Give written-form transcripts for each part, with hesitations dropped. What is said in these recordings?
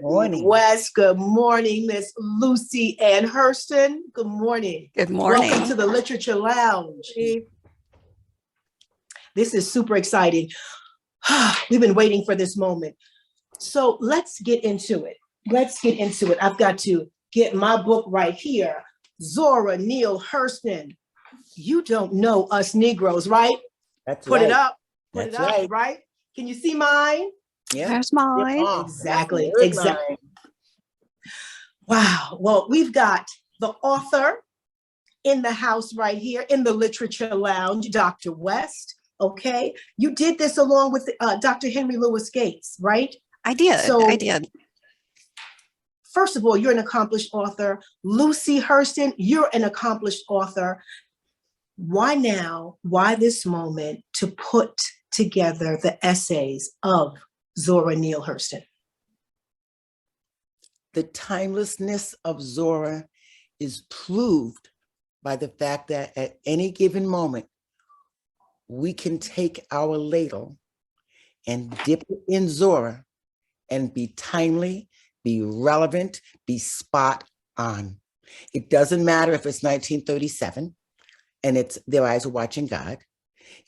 morning. West. Good morning, Miss Lucy Ann Hurston. Good morning. Good morning. Welcome to the Literature Lounge. This is super exciting. We've been waiting for this moment. So let's get into it. I've got to get my book right here. Zora Neale Hurston. You don't know us Negroes, right? That's Put right. it up. That's right. Right? Can you see mine? Yeah. There's mine. Exactly. Mine. Wow. Well, we've got the author in the house right here in the Literature Lounge, Dr. West. Okay. You did this along with Dr. Henry Louis Gates, right? I did. First of all, you're an accomplished author. Lucy Hurston, you're an accomplished author. Why now? Why this moment to put together the essays of Zora Neale Hurston? The timelessness of Zora is proved by the fact that at any given moment, we can take our ladle and dip it in Zora and be timely, be relevant, be spot on. It doesn't matter if it's 1937 and it's Their Eyes Are Watching God.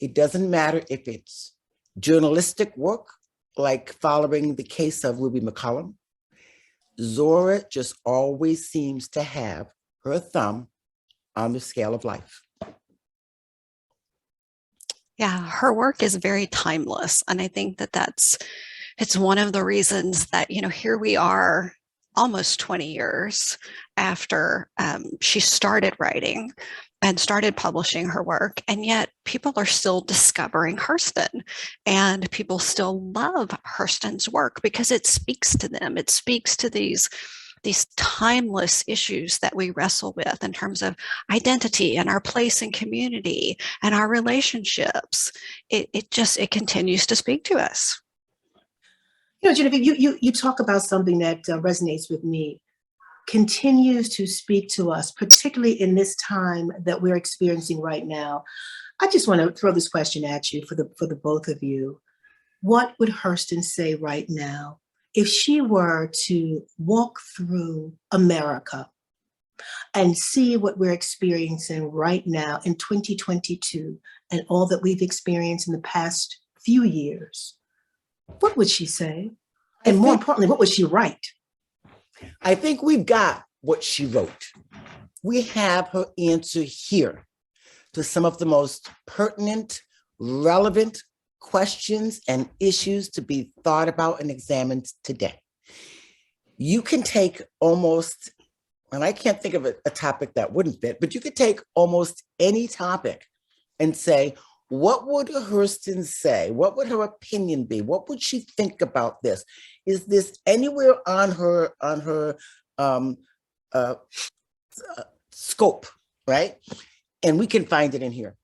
It doesn't matter if it's journalistic work, like following the case of Ruby McCollum. Zora just always seems to have her thumb on the scale of life. Yeah, her work is very timeless. And I think it's one of the reasons that, here we are almost 20 years after she started writing and started publishing her work. And yet people are still discovering Hurston, and people still love Hurston's work because it speaks to them. It speaks to these timeless issues that we wrestle with in terms of identity and our place in community and our relationships. It continues to speak to us. Genevieve, you talk about something that resonates with me, continues to speak to us, particularly in this time that we're experiencing right now. I just want to throw this question at you for the both of you. What would Hurston say right now if she were to walk through America and see what we're experiencing right now in 2022 and all that we've experienced in the past few years? What would she say? And more importantly, what would she write? I think we've got what she wrote. We have her answer here to some of the most pertinent, relevant questions and issues to be thought about and examined today. You can take almost, and I can't think of a topic that wouldn't fit, but you could take almost any topic and say, what would Hurston say? What would her opinion be? What would she think about this? Is this anywhere on her scope, right? And we can find it in here.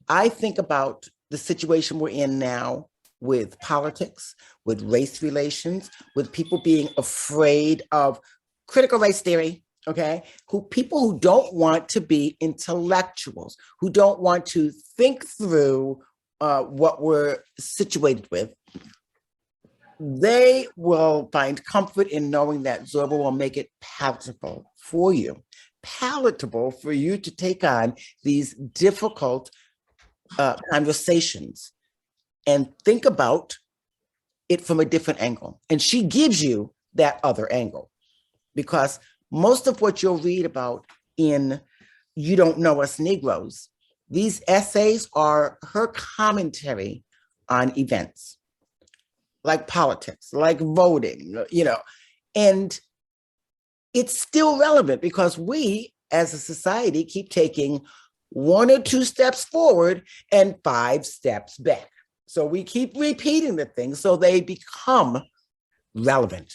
I think about the situation we're in now with politics, with race relations, with people being afraid of critical race theory, okay? People who don't want to be intellectuals, who don't want to think through what we're situated with. They will find comfort in knowing that Zora will make it palatable for you to take on these difficult conversations and think about it from a different angle. And she gives you that other angle, because most of what you'll read about in You Don't Know Us Negroes, these essays are her commentary on events like politics, like voting, and it's still relevant because we as a society keep taking 1 or 2 steps forward and 5 steps back. So we keep repeating the things so they become relevant.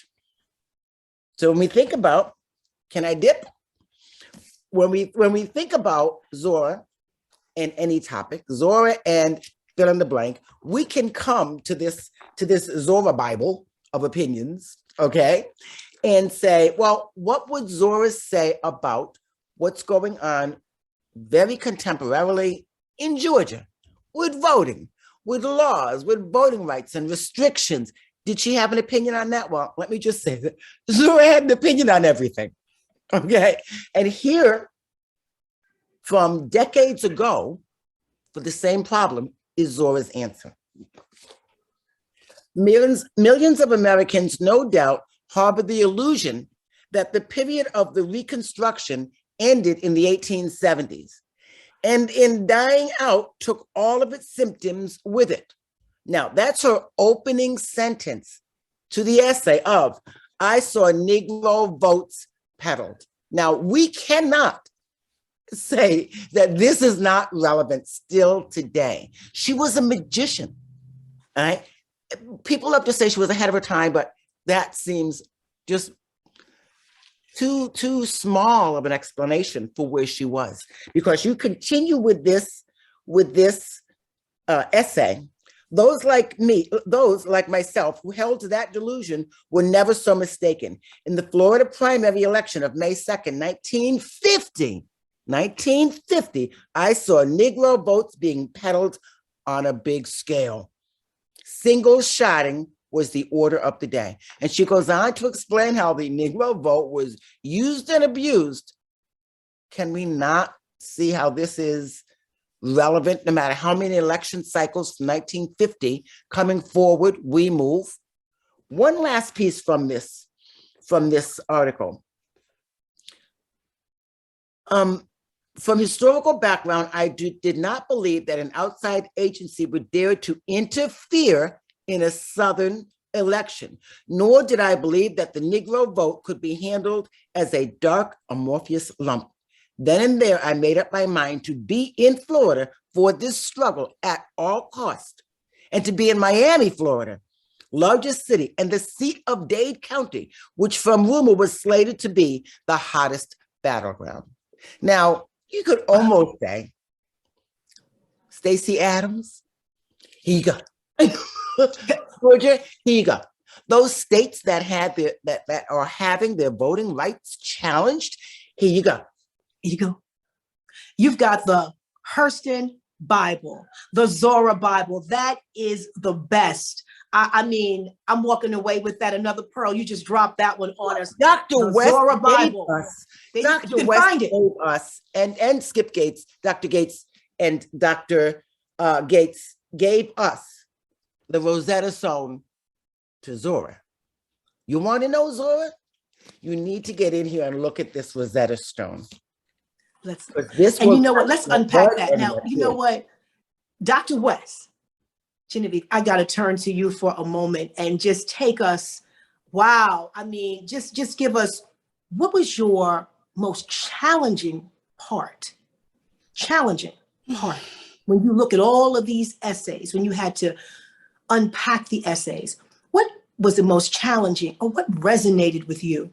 So when we think about, can I dip? When we think about Zora and any topic, Zora and fill in the blank, we can come to this Zora Bible of opinions, okay? And say, well, what would Zora say about what's going on very contemporarily in Georgia with voting, with laws, with voting rights and restrictions Did she have an opinion on that? Well, let me just say that Zora had an opinion on everything. Okay. And here, from decades ago, for the same problem, is Zora's answer. Millions of Americans, no doubt, harbor the illusion that the period of the Reconstruction ended in the 1870s, and in dying out, took all of its symptoms with it. Now, that's her opening sentence to the essay of, I saw Negro votes peddled. Now, we cannot say that this is not relevant still today. She was a magician, all right? People love to say she was ahead of her time, but that seems just too small of an explanation for where she was. Because you continue with this essay, those like me, those like myself who held to that delusion were never so mistaken. In the Florida primary election of May 2nd, 1950, I saw Negro votes being peddled on a big scale. Single shotting was the order of the day. And she goes on to explain how the Negro vote was used and abused. Can we not see how this is relevant no matter how many election cycles from 1950 coming forward we move? One last piece from this article. From historical background, I did not believe that an outside agency would dare to interfere in a Southern election, nor did I believe that the Negro vote could be handled as a dark, amorphous lump. Then and there, I made up my mind to be in Florida for this struggle at all costs, and to be in Miami, Florida, largest city and the seat of Dade County, which from rumor was slated to be the hottest battleground. Now, you could almost say, Stacey Adams, here you go. Georgia, here you go. Those states that had that are having their voting rights challenged, here you go. Here you go. You've got the Hurston Bible, the Zora Bible. That is the best. I mean, I'm walking away with that. Another pearl. You just dropped that one on us. Dr. West Zora gave Bible. us, You Dr. can West find it. gave us, and Skip Gates, Dr. Gates and Dr. Gates gave us the Rosetta Stone to Zora. You want to know Zora? You need to get in here and look at this Rosetta Stone. And you know what? Let's unpack that. Now, you know what? Dr. West, Genevieve, I got to turn to you for a moment and just take us, wow. I mean, just give us, what was your most challenging part? When you look at all of these essays, when you had to unpack the essays, what was the most challenging or what resonated with you?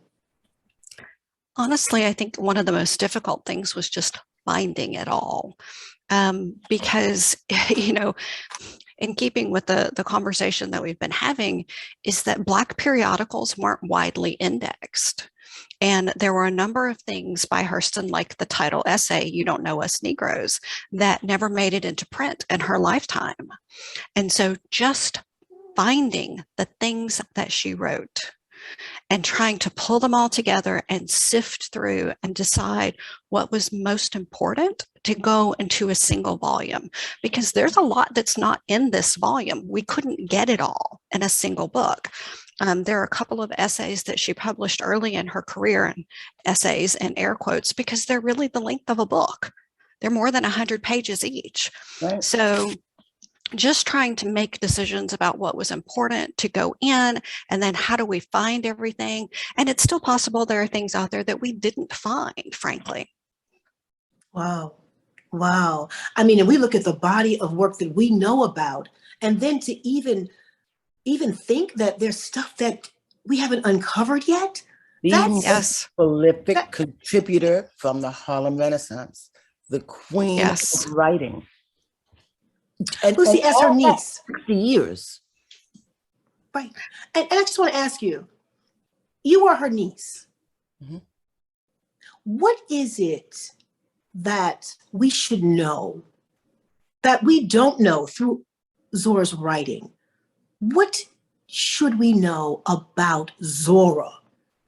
Honestly, I think one of the most difficult things was just finding it all. Because, you know, in keeping with the conversation that we've been having, is that Black periodicals weren't widely indexed. And there were a number of things by Hurston, like the title essay, You Don't Know Us Negroes, that never made it into print in her lifetime. And so just finding the things that she wrote and trying to pull them all together and sift through and decide what was most important to go into a single volume, because there's a lot that's not in this volume. We couldn't get it all in a single book. There are a couple of essays that she published early in her career, and essays in air quotes, because they're really the length of a book. They're more than 100 pages each. Right. So just trying to make decisions about what was important to go in, and then how do we find everything? And it's still possible there are things out there that we didn't find, frankly. Wow. Wow. I mean, and we look at the body of work that we know about, and then to even think that there's stuff that we haven't uncovered yet. That's a prolific contributor from the Harlem Renaissance, the queen of writing. And Lucy, as her niece. 60 years. Right. And I just want to ask you, you are her niece. Mm-hmm. What is it that we should know that we don't know through Zora's writing? What should we know about Zora,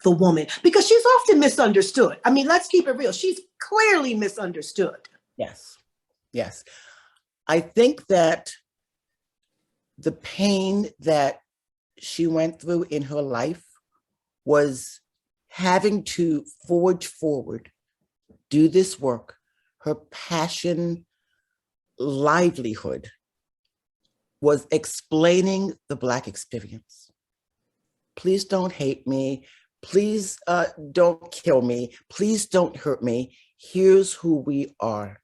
the woman? Because she's often misunderstood. I mean, let's keep it real. She's clearly misunderstood. Yes. Yes. I think that the pain that she went through in her life was having to forge forward, do this work, her passion, livelihood was explaining the Black experience. Please don't hate me. Please don't kill me. Please don't hurt me. Here's who we are.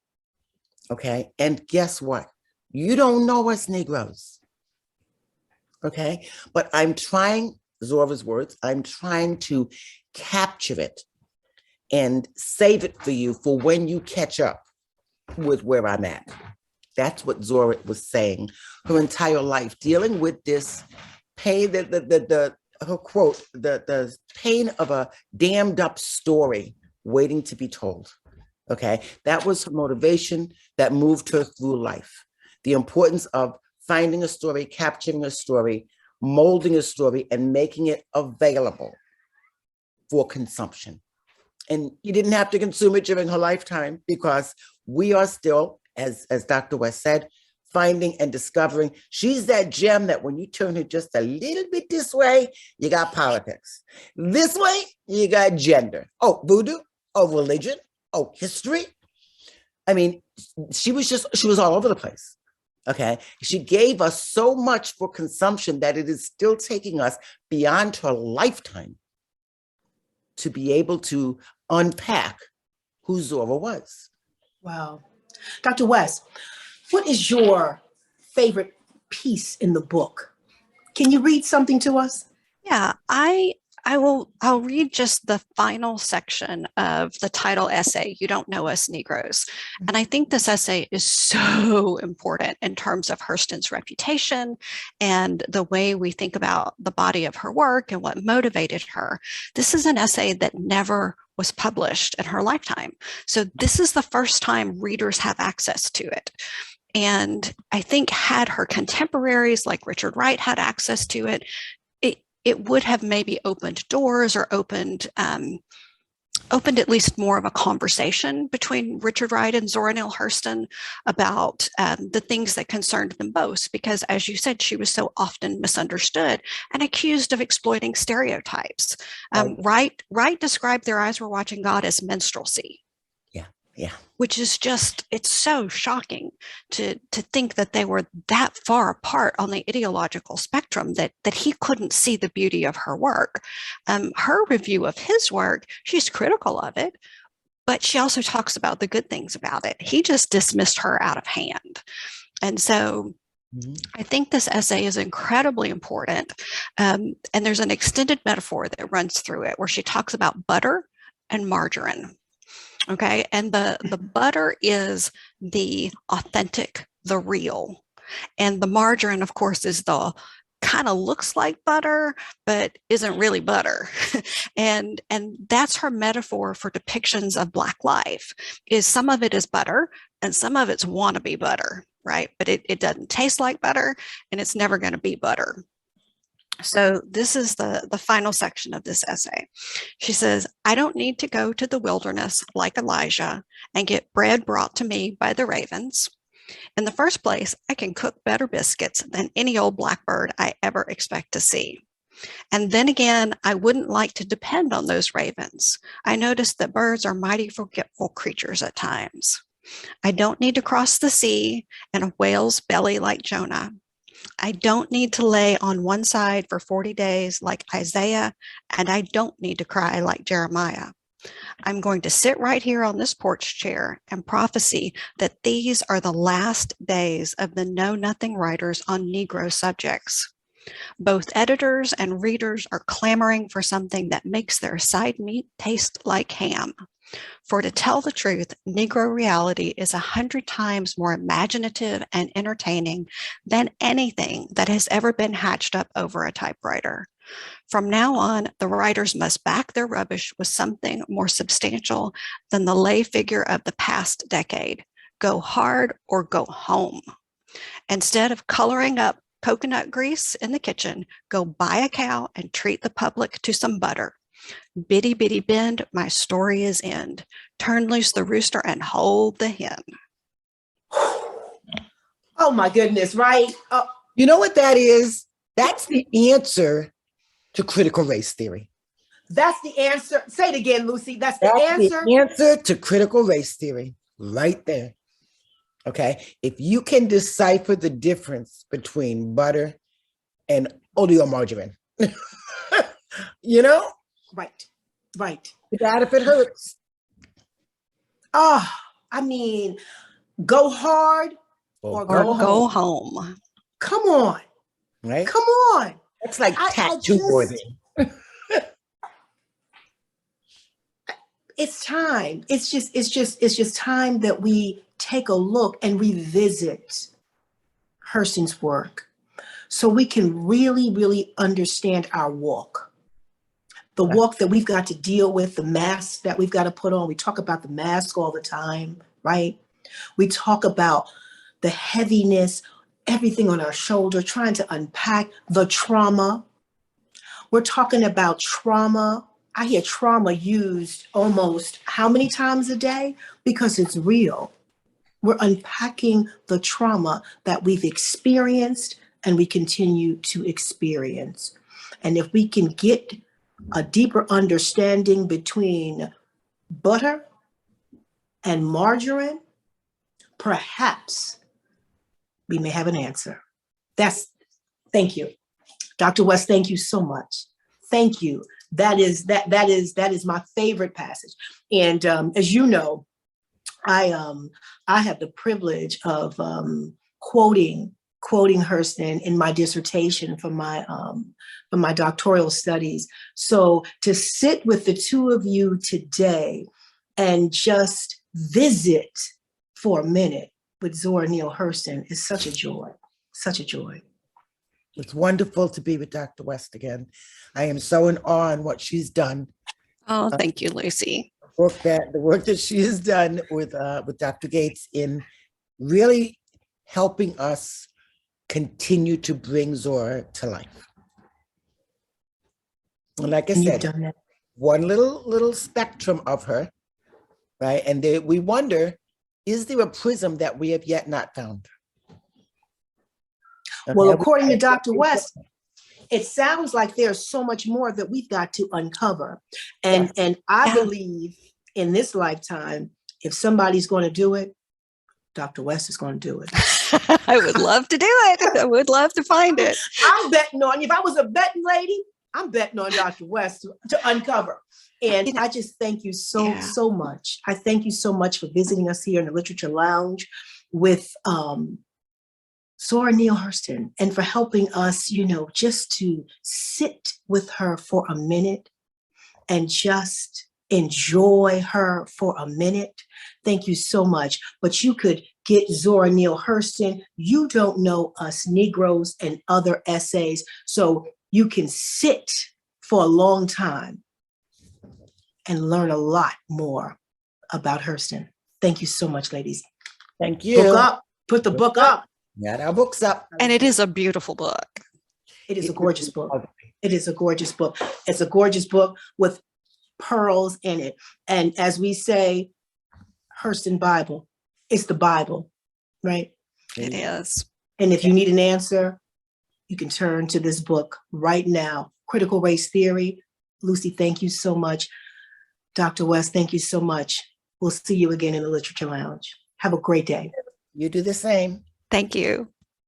Okay. And guess what? You don't know us Negroes. Okay. But I'm trying, Zora's words, I'm trying to capture it and save it for you for when you catch up with where I'm at. That's what Zora was saying her entire life, dealing with this pain, her quote, the pain of a dammed up story waiting to be told. Okay, that was her motivation that moved her through life. The importance of finding a story, capturing a story, molding a story, and making it available for consumption. And you didn't have to consume it during her lifetime because we are still, as Dr. West said, finding and discovering. She's that gem that when you turn her just a little bit this way, you got politics. This way, you got gender. Oh, voodoo. Oh, religion. Oh, history. I mean, she was all over the place. Okay. She gave us so much for consumption that it is still taking us beyond her lifetime to be able to unpack who Zora was. Wow. Dr. West, what is your favorite piece in the book? Can you read something to us? Yeah, I'll read just the final section of the title essay, You Don't Know Us Negroes. And I think this essay is so important in terms of Hurston's reputation and the way we think about the body of her work and what motivated her. This is an essay that never was published in her lifetime. So this is the first time readers have access to it. And I think had her contemporaries like Richard Wright had access to it, it would have maybe opened doors or opened at least more of a conversation between Richard Wright and Zora Neale Hurston about the things that concerned them both. Because as you said, she was so often misunderstood and accused of exploiting stereotypes. Wright described Their Eyes Were Watching God as minstrelsy. Yeah. Which is just, it's so shocking to think that they were that far apart on the ideological spectrum that he couldn't see the beauty of her work. Her review of his work, she's critical of it, but she also talks about the good things about it. He just dismissed her out of hand. And so I think this essay is incredibly important. And there's an extended metaphor that runs through it where she talks about butter and margarine. Okay. And the butter is the authentic, the real. And the margarine, of course, is the kind of looks like butter, but isn't really butter. and that's her metaphor for depictions of Black life, is some of it is butter and some of it's wannabe butter, right? But it doesn't taste like butter and it's never going to be butter. So this is the final section of this essay. She says, I don't need to go to the wilderness like Elijah and get bread brought to me by the ravens. In the first place, I can cook better biscuits than any old blackbird I ever expect to see. And then again, I wouldn't like to depend on those ravens. I notice that birds are mighty forgetful creatures at times. I don't need to cross the sea in a whale's belly like Jonah. I don't need to lay on one side for 40 days like Isaiah, and I don't need to cry like Jeremiah. I'm going to sit right here on this porch chair and prophesy that these are the last days of the know-nothing writers on Negro subjects. Both editors and readers are clamoring for something that makes their side meat taste like ham. For to tell the truth, Negro reality is 100 times more imaginative and entertaining than anything that has ever been hatched up over a typewriter. From now on, the writers must back their rubbish with something more substantial than the lay figure of the past decade. Go hard or go home. Instead of coloring up coconut grease in the kitchen, go buy a cow and treat the public to some butter. Bitty bitty bend, my story is end. Turn loose the rooster and hold the hen. Oh my goodness, right? Oh, You know what that is? That's the answer to critical race theory. that's the answer. Say it again, Lucy. That's the That's answer. the answer to critical race theory right there. Okay. If you can decipher the difference between butter and oleomargarine, you know, Right, right. that if it hurts. Oh, I mean, go hard or Or go go home. home. Come on, Right? come on. That's like I tattoo just, worthy. it's time. It's just time that we take a look and revisit Hurston's work so we can really, really understand our walk. The walk that we've got to deal with, the mask that we've got to put on. We talk about the mask all the time, right? We talk about the heaviness, everything on our shoulder, trying to unpack the trauma. We're talking about trauma. I hear trauma used almost how many times a day? Because it's real. We're unpacking the trauma that we've experienced and we continue to experience. And if we can get a deeper understanding between butter and margarine, perhaps we may have an answer. Thank you. Dr. West, thank you so much. Thank you. That is my favorite passage. And as you know, I have the privilege of quoting Hurston in my dissertation for my doctoral studies. So to sit with the two of you today and just visit for a minute with Zora Neale Hurston is such a joy, such a joy. It's wonderful to be with Dr. West again. I am so in awe on what she's done. Oh, thank you, Lucy. The work that she has done with Dr. Gates in really helping us continue to bring Zora to life. And like I And you've said, done that. one little spectrum of her, right? And we wonder, is there a prism that we have yet not found? Well, Okay, according to Dr. West, it sounds like there's so much more that we've got to uncover. And I believe in this lifetime, if somebody's going to do it, Dr. West is going to do it. I would love to do it. I would love to find it. I'm betting on, if I was a betting lady, I'm betting on Dr. West to uncover. And I just thank you so much. I thank you so much for visiting us here in the Literature Lounge with Zora Neale Hurston, and for helping us, just to sit with her for a minute and just enjoy her for a minute. Thank you so much. But you could get Zora Neale Hurston, You Don't Know Us Negroes, and other essays. So you can sit for a long time and learn a lot more about Hurston. Thank you so much, ladies. Thank you. Book up. Put the book up. Got our books up. And it is a beautiful book. It is a gorgeous book. It is a gorgeous book. It's a gorgeous book with pearls in it. And as we say, Hurston Bible, it's the Bible, right? It is. And if you need an answer, you can turn to this book right now. Critical Race Theory. Lucy, thank you so much. Dr. West, thank you so much. We'll see you again in the Literature Lounge. Have a great day. You do the same. Thank you.